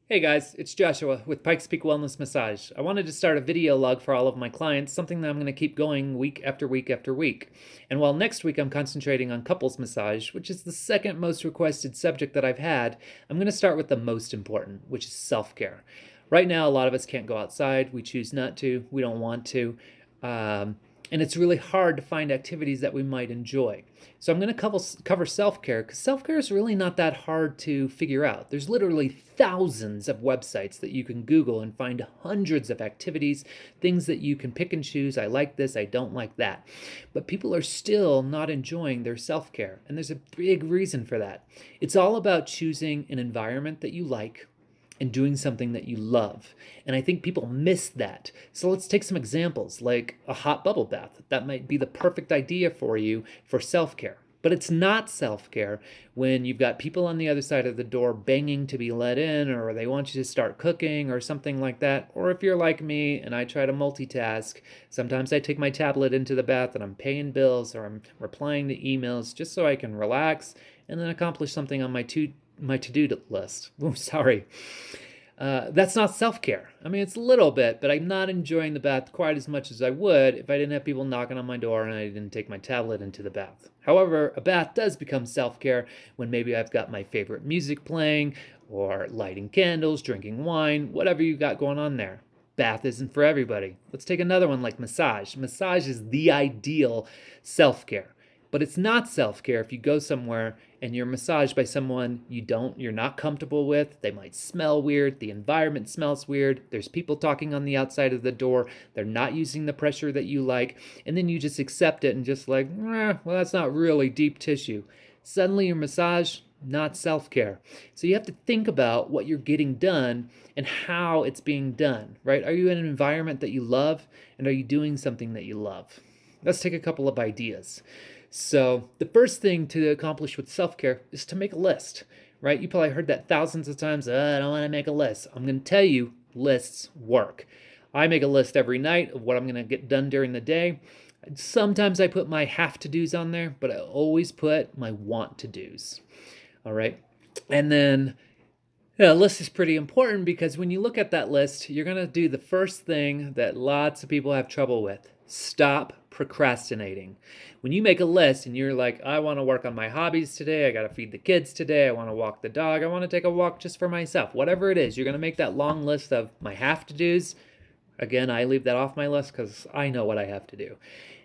Hey guys, it's Joshua with Pikes Peak Wellness Massage. I wanted to start a video log for all of my clients, something that I'm going to keep going week after week after week. And while next week I'm concentrating on couples massage, which is the second most requested subject that I've had, I'm going to start with the most important, which is self-care. Right now, a lot of us can't go outside. We choose not to. We don't want to. And it's really hard to find activities that we might enjoy. So I'm going to cover self-care because self-care is really not that hard to figure out. There's literally thousands of websites that you can Google and find hundreds of activities, things that you can pick and choose. I like this, I don't like that. But people are still not enjoying their self-care, and there's a big reason for that. It's all about choosing an environment that you like and doing something that you love. And I think people miss that. So let's take some examples, like a hot bubble bath. That might be the perfect idea for you for self-care. But it's not self-care when you've got people on the other side of the door banging to be let in, or they want you to start cooking or something like that. Or if you're like me and I try to multitask, sometimes I take my tablet into the bath and I'm paying bills or I'm replying to emails just so I can relax and then accomplish something on my to-do list. Oh, sorry. That's not self-care. I mean, it's a little bit, but I'm not enjoying the bath quite as much as I would if I didn't have people knocking on my door and I didn't take my tablet into the bath. However, a bath does become self-care when maybe I've got my favorite music playing or lighting candles, drinking wine, whatever you got going on there. Bath isn't for everybody. Let's take another one like massage. Massage is the ideal self-care. But it's not self-care if you go somewhere and you're massaged by someone you're not comfortable with. They might smell weird, the environment smells weird, there's people talking on the outside of the door, they're not using the pressure that you like, and then you just accept it and just like, well, that's not really deep tissue. Suddenly your massage, not self-care. So you have to think about what you're getting done and how it's being done, right? Are you in an environment that you love, and are you doing something that you love? Let's take a couple of ideas. So the first thing to accomplish with self-care is to make a list, right? You probably heard that thousands of times. I don't want to make a list. I'm going to tell you, lists work. I make a list every night of what I'm going to get done during the day. Sometimes I put my have to do's on there, but I always put my want to do's. All right. And then a list is pretty important because when you look at that list, you're going to do the first thing that lots of people have trouble with. Stop procrastinating. When you make a list and you're like, I want to work on my hobbies today, I got to feed the kids today, I want to walk the dog, I want to take a walk just for myself, whatever it is, you're going to make that long list of my have to do's. Again, I leave that off my list because I know what I have to do.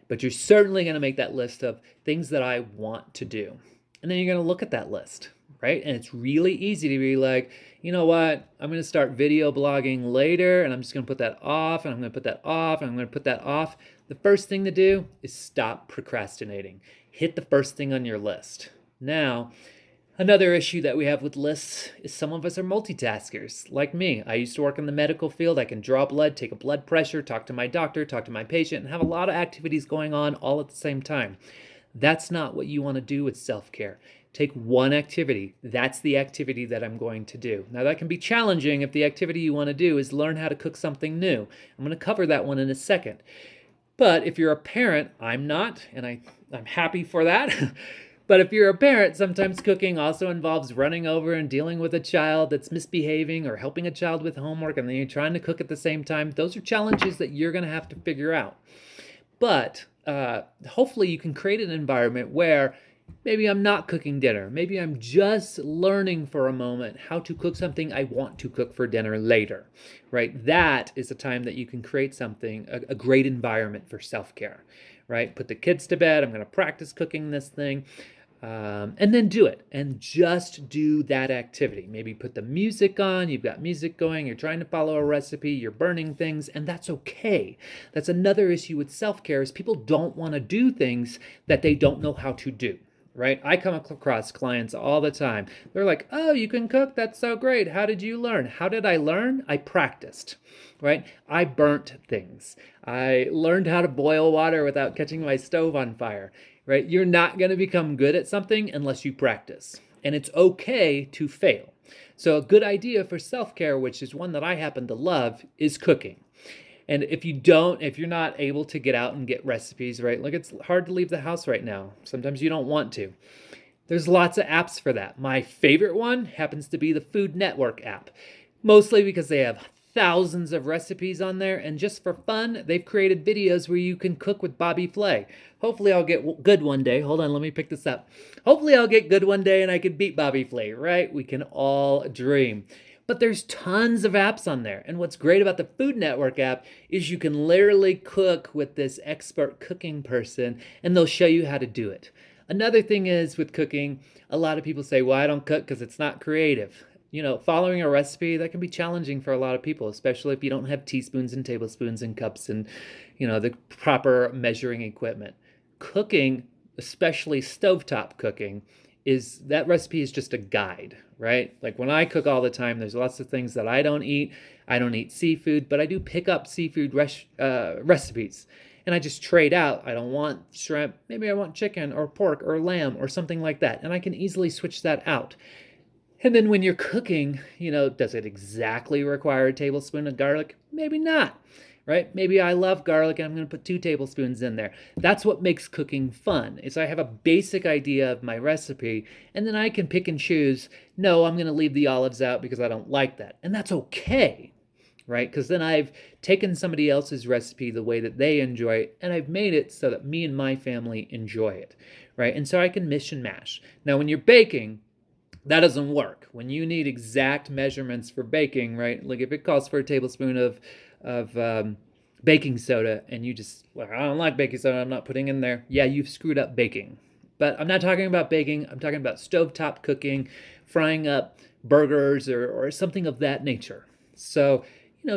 But you're certainly going to make that list of things that I want to do. And then you're going to look at that list, right? And it's really easy to be like, you know what? I'm going to start video blogging later, and I'm just going to put that off, and I'm going to put that off, and I'm going to put that off. The first thing to do is stop procrastinating. Hit the first thing on your list. Now, another issue that we have with lists is some of us are multitaskers, like me. I used to work in the medical field. I can draw blood, take a blood pressure, talk to my doctor, talk to my patient, and have a lot of activities going on all at the same time. That's not what you want to do with self-care. Take one activity. That's the activity that I'm going to do. Now, that can be challenging if the activity you want to do is learn how to cook something new. I'm going to cover that one in a second. But if you're a parent, I'm not, and I'm happy for that. But if you're a parent, sometimes cooking also involves running over and dealing with a child that's misbehaving or helping a child with homework, and then you're trying to cook at the same time. Those are challenges that you're going to have to figure out. But hopefully you can create an environment where maybe I'm not cooking dinner. Maybe I'm just learning for a moment how to cook something I want to cook for dinner later, right? That is a time that you can create something, a great environment for self-care, right? Put the kids to bed. I'm going to practice cooking this thing. And then do it and just do that activity. Maybe put the music on, you've got music going, you're trying to follow a recipe, you're burning things, and that's okay. That's another issue with self-care is people don't want to do things that they don't know how to do. Right? I come across clients all the time. They're like, oh, you can cook? That's so great. How did you learn? How did I learn? I practiced, right? I burnt things. I learned how to boil water without catching my stove on fire, right? You're not going to become good at something unless you practice. And it's okay to fail. So a good idea for self-care, which is one that I happen to love, is cooking. And if you're not able to get out and get recipes, right? Like it's hard to leave the house right now. Sometimes you don't want to. There's lots of apps for that. My favorite one happens to be the Food Network app. mostly because they have thousands of recipes on there, and just for fun, they've created videos where you can cook with Bobby Flay. Hopefully I'll get good one day. Hold on, let me pick this up. Hopefully I'll get good one day and I can beat Bobby Flay, right? We can all dream. But there's tons of apps on there. And what's great about the Food Network app is you can literally cook with this expert cooking person and they'll show you how to do it. Another thing is with cooking, a lot of people say, well, I don't cook because it's not creative. Following a recipe, that can be challenging for a lot of people, especially if you don't have teaspoons and tablespoons and cups and, the proper measuring equipment. Cooking, especially stovetop cooking, that recipe is just a guide, right? Like when I cook all the time, there's lots of things that I don't eat. I don't eat seafood, but I do pick up seafood recipes. And I just trade out. I don't want shrimp. Maybe I want chicken or pork or lamb or something like that. And I can easily switch that out. And then when you're cooking, does it exactly require a tablespoon of garlic? Maybe not, right? Maybe I love garlic and I'm going to put 2 tablespoons in there. That's what makes cooking fun, is I have a basic idea of my recipe and then I can pick and choose, no, I'm going to leave the olives out because I don't like that. And that's okay, right? Because then I've taken somebody else's recipe the way that they enjoy it and I've made it so that me and my family enjoy it, right? And so I can mix and mash. Now, when you're baking, that doesn't work. When you need exact measurements for baking, right? Like if it calls for a tablespoon of baking soda and you just, well, I don't like baking soda, I'm not putting in there. Yeah, you've screwed up baking. But I'm not talking about baking. I'm talking about stovetop cooking, frying up burgers or something of that nature. So,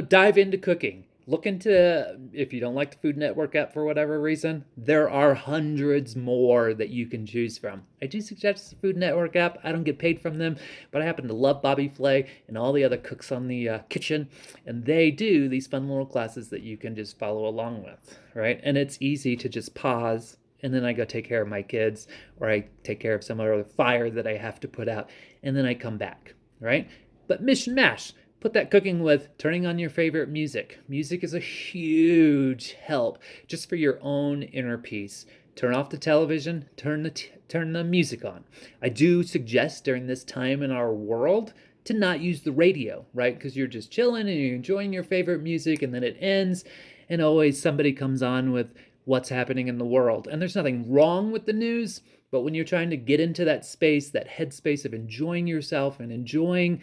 dive into cooking. Look into, if you don't like the Food Network app for whatever reason, there are hundreds more that you can choose from. I do suggest the Food Network app. I don't get paid from them, but I happen to love Bobby Flay and all the other cooks on the kitchen, and they do these fun little classes that you can just follow along with, right? And it's easy to just pause, and then I go take care of my kids, or I take care of some other fire that I have to put out, and then I come back, right? But mish and mash. Put that cooking with turning on your favorite music. Music is a huge help just for your own inner peace. Turn off the television, turn the music on. I do suggest during this time in our world to not use the radio, right? Because you're just chilling and you're enjoying your favorite music and then it ends and always somebody comes on with what's happening in the world. And there's nothing wrong with the news, but when you're trying to get into that space, that headspace of enjoying yourself and enjoying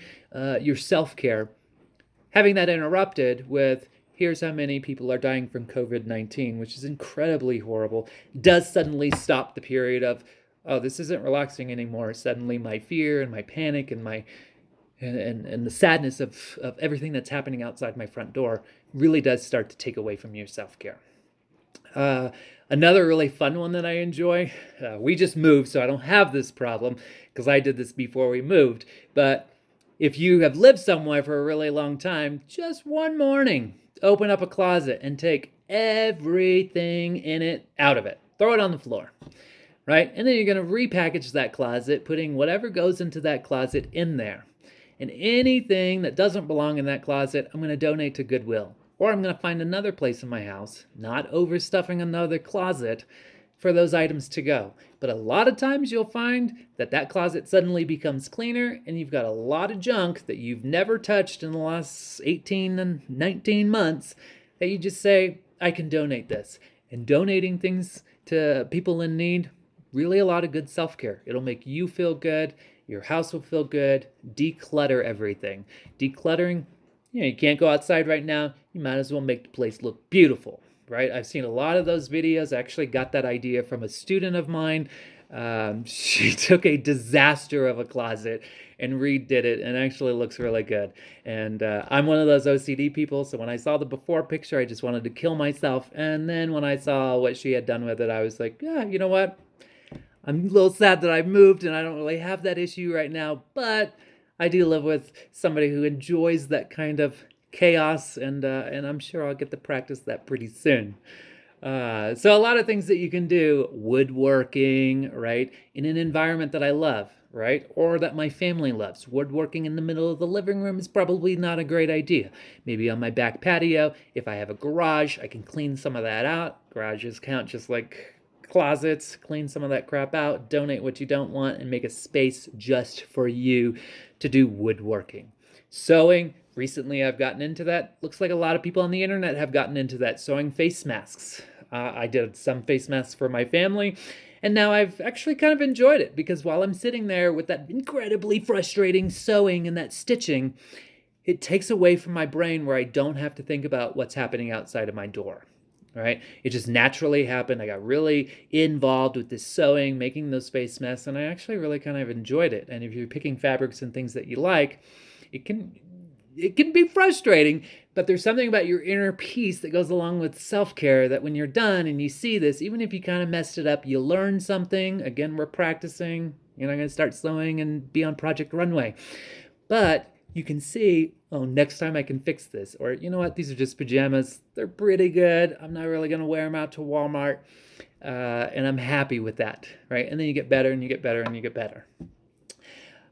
your self-care, having that interrupted with, here's how many people are dying from COVID-19, which is incredibly horrible, does suddenly stop the period of, oh, this isn't relaxing anymore. Suddenly my fear and my panic and and the sadness of everything that's happening outside my front door really does start to take away from your self-care. Another really fun one that I enjoy, we just moved, so I don't have this problem because I did this before we moved, but if you have lived somewhere for a really long time, just one morning, open up a closet and take everything in it out of it. Throw it on the floor, right? And then you're going to repackage that closet, putting whatever goes into that closet in there. And anything that doesn't belong in that closet, I'm going to donate to Goodwill. Or I'm going to find another place in my house, not overstuffing another closet, for those items to go. But a lot of times you'll find that closet suddenly becomes cleaner and you've got a lot of junk that you've never touched in the last 18 and 19 months that you just say, I can donate this. And donating things to people in need, really a lot of good self-care. It'll make you feel good. Your house will feel good. Declutter everything. Decluttering, you can't go outside right now. You might as well make the place look beautiful. Right? I've seen a lot of those videos. I actually got that idea from a student of mine. She took a disaster of a closet and redid it and actually looks really good. And I'm one of those OCD people, so when I saw the before picture, I just wanted to kill myself. And then when I saw what she had done with it, I was like, yeah, you know what? I'm a little sad that I've moved and I don't really have that issue right now, but I do live with somebody who enjoys that kind of chaos, and I'm sure I'll get to practice that pretty soon. So a lot of things that you can do, woodworking, right, in an environment that I love, right, or that my family loves. Woodworking in the middle of the living room is probably not a great idea. Maybe on my back patio, if I have a garage, I can clean some of that out. Garages count just like closets. Clean some of that crap out, donate what you don't want, and make a space just for you to do woodworking. Sewing, Recently, I've gotten into that. Looks like a lot of people on the internet have gotten into that, sewing face masks. I did some face masks for my family, and now I've actually kind of enjoyed it because while I'm sitting there with that incredibly frustrating sewing and that stitching, it takes away from my brain where I don't have to think about what's happening outside of my door. Right? It just naturally happened. I got really involved with this sewing, making those face masks, and I actually really kind of enjoyed it. And if you're picking fabrics and things that you like, it can be frustrating, but there's something about your inner peace that goes along with self-care that when you're done and you see this, even if you kind of messed it up, you learn something. Again, we're practicing. You're not going to start sewing and be on Project Runway. But you can see, oh, next time I can fix this. Or, you know what, these are just pajamas. They're pretty good. I'm not really going to wear them out to Walmart. And I'm happy with that, right? And then you get better and you get better and you get better.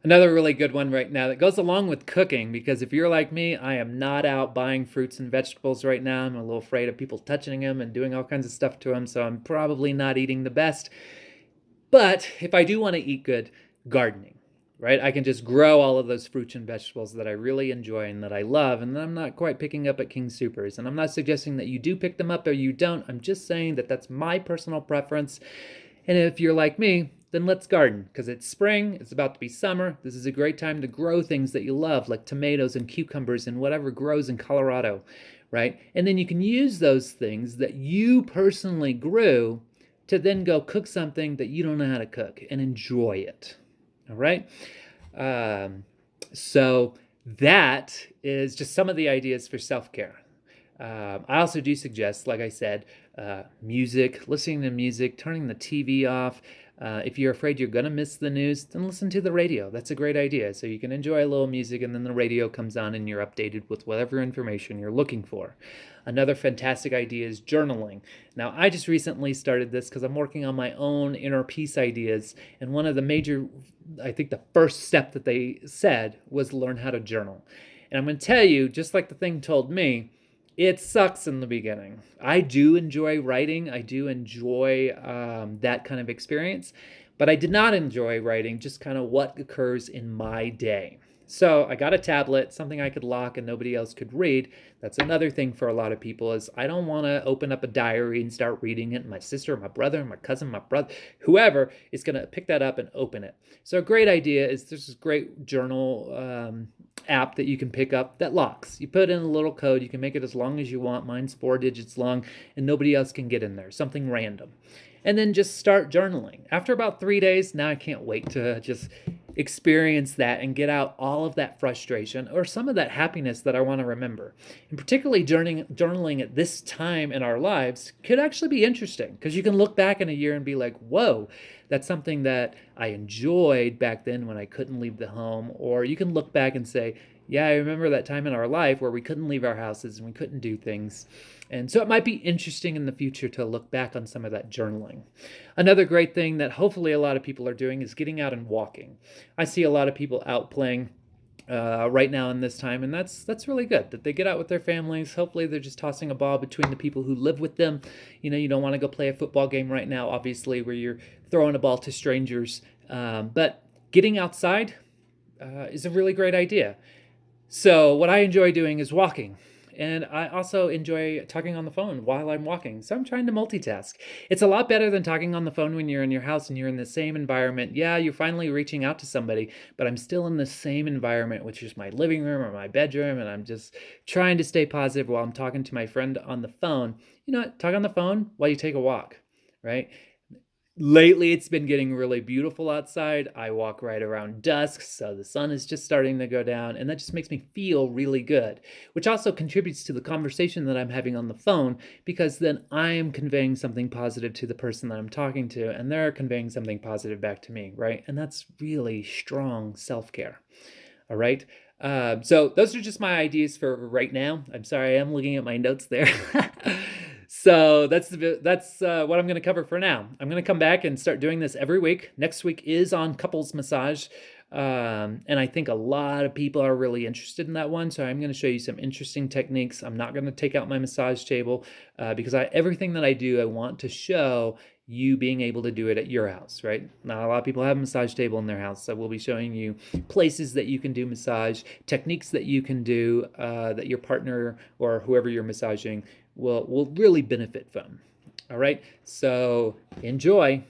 Another really good one right now that goes along with cooking, because if you're like me, I am not out buying fruits and vegetables right now. I'm a little afraid of people touching them and doing all kinds of stuff to them, so I'm probably not eating the best. But if I do want to eat good, gardening, right? I can just grow all of those fruits and vegetables that I really enjoy and that I love, and I'm not quite picking up at King Soopers. And I'm not suggesting that you do pick them up or you don't. I'm just saying that that's my personal preference. And if you're like me, then let's garden, because it's spring, it's about to be summer. This is a great time to grow things that you love, like tomatoes and cucumbers and whatever grows in Colorado, right? And then you can use those things that you personally grew to then go cook something that you don't know how to cook and enjoy it, all right? So that is just some of the ideas for self-care. I also do suggest, like I said, music, listening to music, turning the TV off. If you're afraid you're going to miss the news, then listen to the radio. That's a great idea. So you can enjoy a little music and then the radio comes on and you're updated with whatever information you're looking for. Another fantastic idea is journaling. Now, I just recently started this because I'm working on my own inner peace ideas. And one of the major, I think the first step that they said was learn how to journal. And I'm going to tell you, just like the thing told me, it sucks in the beginning. I do enjoy writing. I do enjoy that kind of experience. But I did not enjoy writing just kind of what occurs in my day. So I got a tablet, something I could lock and nobody else could read. That's another thing for a lot of people is I don't want to open up a diary and start reading it. My sister, my brother, my cousin, my brother, whoever is going to pick that up and open it. So a great idea is there's this great journal app that you can pick up that locks. You put in a little code, you can make it as long as you want. Mine's 4 digits long and nobody else can get in there, something random. And then just start journaling. After about 3 days, now I can't wait to just experience that and get out all of that frustration or some of that happiness that I want to remember. And particularly journaling at this time in our lives could actually be interesting because you can look back in a year and be like, whoa, that's something that I enjoyed back then when I couldn't leave the home. Or you can look back and say, yeah, I remember that time in our life where we couldn't leave our houses and we couldn't do things. And so it might be interesting in the future to look back on some of that journaling. Another great thing that hopefully a lot of people are doing is getting out and walking. I see a lot of people out playing right now in this time, and that's really good that they get out with their families. Hopefully they're just tossing a ball between the people who live with them. You know, you don't want to go play a football game right now, obviously, where you're throwing a ball to strangers. But getting outside is a really great idea. So what I enjoy doing is walking. And I also enjoy talking on the phone while I'm walking. So I'm trying to multitask. It's a lot better than talking on the phone when you're in your house and you're in the same environment. Yeah, you're finally reaching out to somebody, but I'm still in the same environment, which is my living room or my bedroom. And I'm just trying to stay positive while I'm talking to my friend on the phone. You know what? Talk on the phone while you take a walk, right? Lately, it's been getting really beautiful outside. I walk right around dusk, so the sun is just starting to go down, and that just makes me feel really good, which also contributes to the conversation that I'm having on the phone, because then I'm conveying something positive to the person that I'm talking to, and they're conveying something positive back to me, right? And that's really strong self-care, all right? So those are just my ideas for right now. I'm sorry, I am looking at my notes there. So that's what I'm going to cover for now. I'm going to come back and start doing this every week. Next week is on couples massage. And I think a lot of people are really interested in that one. So I'm going to show you some interesting techniques. I'm not going to take out my massage table because everything that I do, I want to show you being able to do it at your house, right? Not a lot of people have a massage table in their house, so we'll be showing you places that you can do massage, techniques that you can do that your partner or whoever you're massaging will really benefit from. All right, so enjoy.